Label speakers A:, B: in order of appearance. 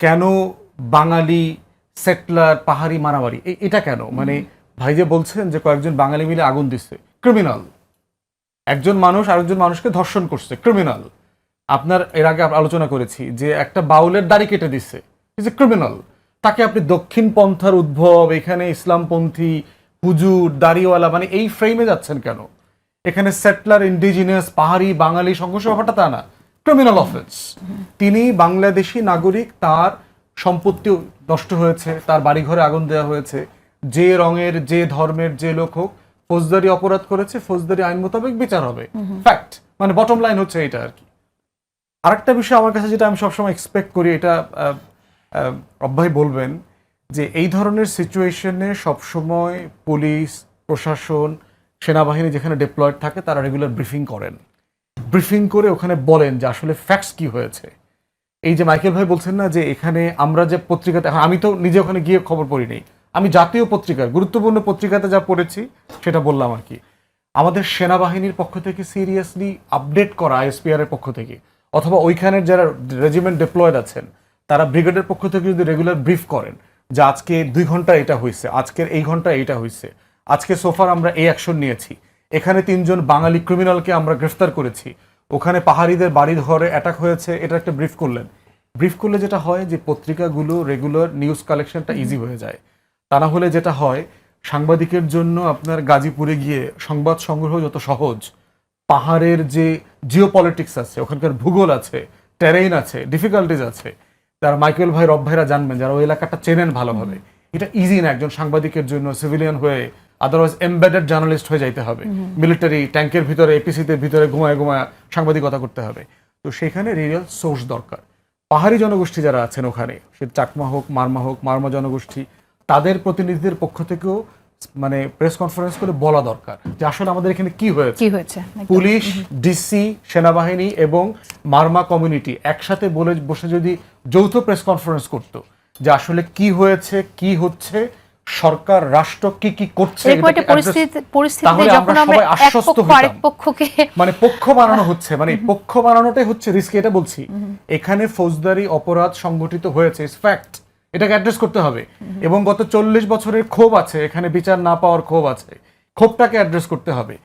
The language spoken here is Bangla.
A: কেন বাঙালি সেটলার পাহাড়ি মারামারি এটা কেন? মানে ভাই যে বলছেন যে কয়েকজন বাঙালি মিলে আগুন দিচ্ছে, ক্রিমিনাল। একজন মানুষ আরেকজন মানুষকে ধর্ষণ করছে, ক্রিমিনাল। আপনার এর আগে আলোচনা করেছি যে একটা বাউলের দাড়ি কেটে দিচ্ছে, ইজ এ ক্রিমিনাল। তাকে আপনি দক্ষিণ পন্থার উদ্ভব, এখানে ইসলামপন্থী হুজুর দাড়িওয়ালা, মানে এই ফ্রেমে যাচ্ছেন কেন? এখানে সেটলার, ইন্ডিজিনিয়াস, পাহাড়ি, বাঙালি সংঘর্ষ ব্যাপারটা তা না, ক্রিমিনাল অফেন্স। তিনি বাংলাদেশি নাগরিক, তার সম্পত্তি নষ্ট হয়েছে, তার বাড়িঘরে আগুন দেওয়া হয়েছে, যে রঙের যে ধর্মের যে লোক হোক, ফৌজদারি অপরাধ করেছে, ফৌজদারি আইন মোতাবেক বিচার হবে, ফ্যাক্ট। মানে বটম লাইন হচ্ছে এটা আর কি। আরেকটা বিষয় আমার কাছে যেটা আমি সবসময় এক্সপেক্ট করি, এটা রব্বাই বলবেন, যে এই ধরনের সিচুয়েশনে সবসময় পুলিশ প্রশাসন সেনাবাহিনী যেখানে ডিপ্লয়েড থাকে তারা রেগুলার ব্রিফিং করেন, ব্রিফিং করে ওখানে বলেন যে আসলে ফ্যাক্টস কি হয়েছে। এই যে মাইকেল ভাই বলছেন না যে এখানে আমরা যে পত্রিকাতে, আমি তো নিজে ওখানে গিয়ে খবর পড়ি নেই, আমি জাতীয় পত্রিকার গুরুত্বপূর্ণ পত্রিকাতে যা পড়েছি সেটা বললাম আর কি। আমাদের সেনাবাহিনীর পক্ষ থেকে সিরিয়াসলি আপডেট করা, আইএসপিআর এর পক্ষ থেকে, অথবা ওইখানের যারা রেজিমেন্ট ডিপ্লয়েড আছেন তারা ব্রিগেডের পক্ষ থেকে যদি রেগুলার ব্রিফ করেন যে আজকে 2 ঘন্টা এটা হয়েছে, আজকের এই ঘন্টা এইটা হয়েছে, আজকে সোফার আমরা এই অ্যাকশন নিয়েছি, এখানে 3 জন বাঙালি ক্রিমিনালকে আমরা গ্রেফতার করেছি, ওখানে পাহাড়িদের বাড়ির ঘরে অ্যাটাক হয়েছে, এটা একটা ব্রিফ করলেন। ব্রিফ করলে যেটা হয় যে পত্রিকাগুলো রেগুলার নিউজ কালেকশনটা ইজি হয়ে যায়। তা না হলে যেটা হয়, সাংবাদিকের জন্য আপনার গাজীপুরে গিয়ে সংবাদ সংগ্রহ যত সহজ, পাহাড়ের যে জিও পলিটিক্স আছে, ওখানকার ভূগোল আছে, টেরেইন আছে, ডিফিকাল্টিজ আছে, তারা মাইকেল ভাই, রব ভাইরা জানবেন যারা ওই এলাকাটা চেনেন ভালোভাবে। এটা ইজি না একজন সাংবাদিকের জন্য সিভিলিয়ান হয়ে, আদারওয়াইজ এমবেডেড জার্নালিস্ট হয়ে যাইতে হবে, মিলিটারি ট্যাঙ্কের ভিতরে, এপিসিতে ভিতরে ঘুমায় সাংবাদিকতা করতে হবে। তো সেখানে রিয়েল সোর্স দরকার। পাহাড়ি জনগোষ্ঠী যারা আছেন ওখানে, সে চাকমা হোক, মারমা জনগোষ্ঠী, তাদের প্রতিনিধিদের পক্ষ থেকেও মানে প্রেস কনফারেন্স করে বলা দরকার যে আসলে আমাদের এখানে কি হয়েছে। পুলিশ, ডিসি, সেনাবাহিনী এবং মারমা কমিউনিটি একসাথে বসে যদি যৌথ প্রেস কনফারেন্স করতো যে আসলে কি হয়েছে, কি হচ্ছে, সরকার রাষ্ট্র কি কি করছে, তাহলে আমরা সবাই আশ্বস্ত হতাম। মানে পক্ষ বানানো হচ্ছে, মানে পক্ষ বানানোটাই হচ্ছে রিস্ক। এটা বলছি, এখানে ফৌজদারি অপরাধ সংগঠিত হয়েছে, ইটস ফ্যাক্ট, এটাকে অ্যাড্রেস করতে হবে। এবং গত 40 বছরের ক্ষোভ আছে এখানে, বিচার না পাওয়ার ক্ষোভ আছে, ক্ষোভটাকে অ্যাড্রেস করতে হবে।